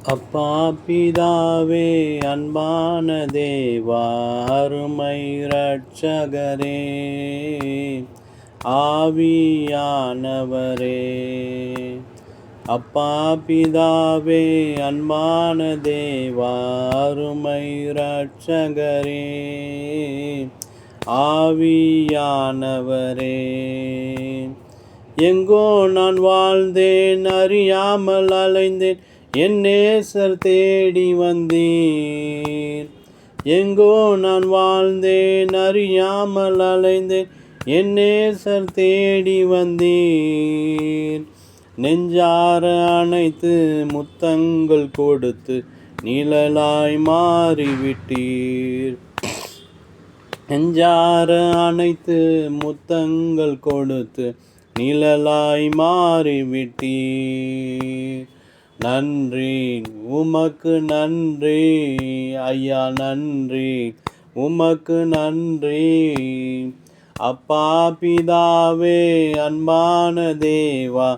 அப்பா பிதாவே அன்பான தேவா அருமை இரட்சகரே ஆவியானவரே. அப்பா பிதாவே அன்பான தேவா அருமை இரட்சகரே ஆவியானவரே. எங்கோ நான் வாழ்ந்தேன், அறியாமல் அலைந்தேன், என் நேசர் தேடி வந்தீர். எங்கோ நான் வாழ்ந்தேன், அறியாமல் அலைந்தேன், என் நேசர் தேடி வந்தீர். நெஞ்சார அணைத்து முத்தங்கள் கொடுத்து நிழலாய் மாறிவிட்டீர். நெஞ்சார அணைத்து முத்தங்கள் கொடுத்து நிழலாய் மாறிவிட்டீர். நன்றி உமக்கு நன்றி ஐயா, நன்றி உமக்கு நன்றி. அப்பா பிதாவே அன்பான தேவா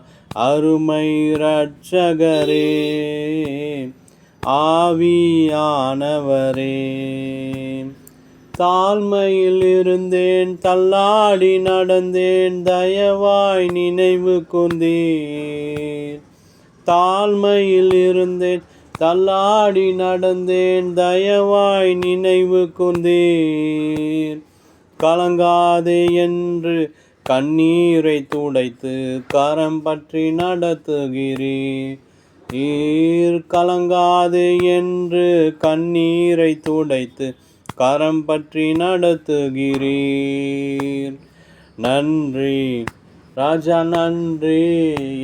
அருமை இரட்சகரே ஆவியானவரே. தாழ்மையில் இருந்தேன், தள்ளாடி நடந்தேன், தயவாய் நினைவு கூர்ந்தீர். தாழ்மையில் இருந்தேன், தள்ளாடி நடந்தேன், தயவாய் நினைவு கூர்ந்தீர். கலங்காதே என்று கண்ணீரை துடைத்து கரம் பற்றி நடத்துகிறீர். கலங்காதே என்று கண்ணீரை துடைத்து கரம் பற்றி நடத்துகிறீர். நன்றி ராஜா, நன்றி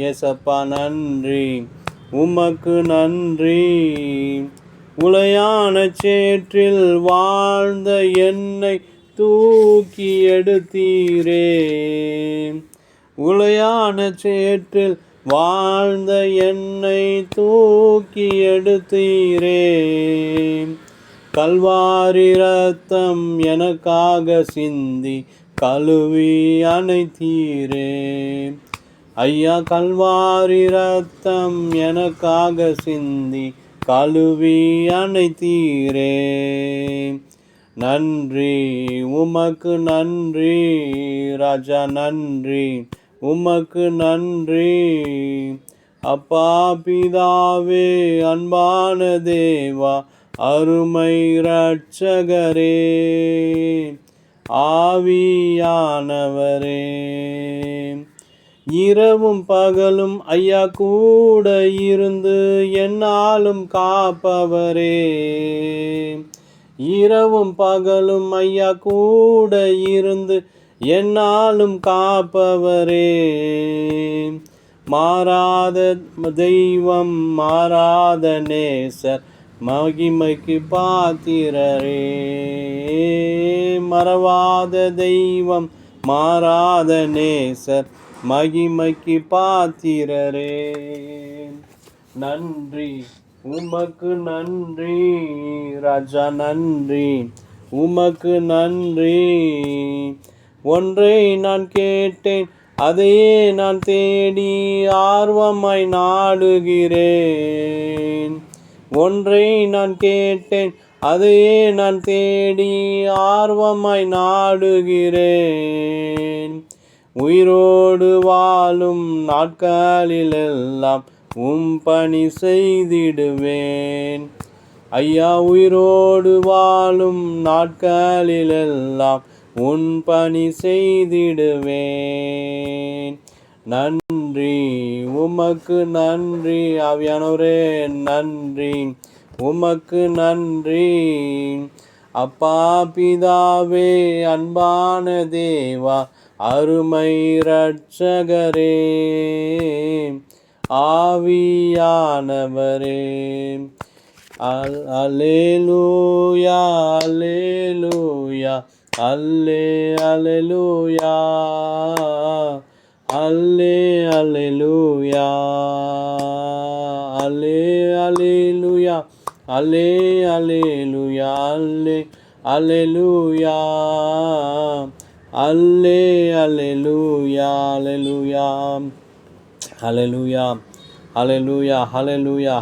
ஏசப்பா, நன்றி உமக்கு நன்றி. உளையான சேற்றில் வாழ்ந்த என்னை தூக்கி எடுத்தீரே. உளையான சேற்றில் வாழ்ந்த என்னை தூக்கி எடுத்தீரே. கல்வாரி ரத்தம் எனக்காக சிந்தி கழுவி அணைத்தீரே. ஐயா, கல்வாரி ரத்தம் எனக்காக சிந்தி கழுவி அணைத்தீரே. நன்றி உமக்கு நன்றி ராஜா, நன்றி உமக்கு நன்றி. அப்பா பிதாவே அன்பான தேவா அருமை இரட்சகரே ஆவியானவரே. இரவும் பகலும் ஐயா கூட இருந்து என்னாலும் காப்பவரே. இரவும் பகலும் ஐயா கூட இருந்து என்னாலும் காப்பவரே. மாறாத தெய்வம், மாறாத நேசர், மகிமைக்கு பாத்திரரே. மறவாத தெய்வம், மாறாத நேசர், மகிமைக்கு பாத்திரரே. நன்றி உமக்கு நன்றி ராஜா, நன்றி உமக்கு நன்றி. ஒன்றை நான் கேட்டேன், அதையே நான் தேடி ஆர்வமாய் நாடுகிறேன். ஒன்றை நான் கேட்டேன், அதையே நான் தேடி ஆர்வமாய் நாடுகிறேன். உயிரோடு வாழும் நாட்களிலெல்லாம் பணி செய்திடுவேன். ஐயா, உயிரோடு வாழும் நாட்களிலெல்லாம் பணி செய்திடுவேன். நன்றி உமக்கு நன்றி ஆவியானவரே, நன்றி உமக்கு நன்றி. அப்பா பிதாவே அன்பான தேவா அருமை இரட்சகரே ஆவியானவரே. அல்லேலூயா அல்லேலூயா அல்லேலூயா அல்லேலூயா அல்லேலூயா அல்லேலூயா அல்லேலூயா அல்லேலூயா அல்லேலூயா. Hallelujah, hallelujah, hallelujah, hallelujah.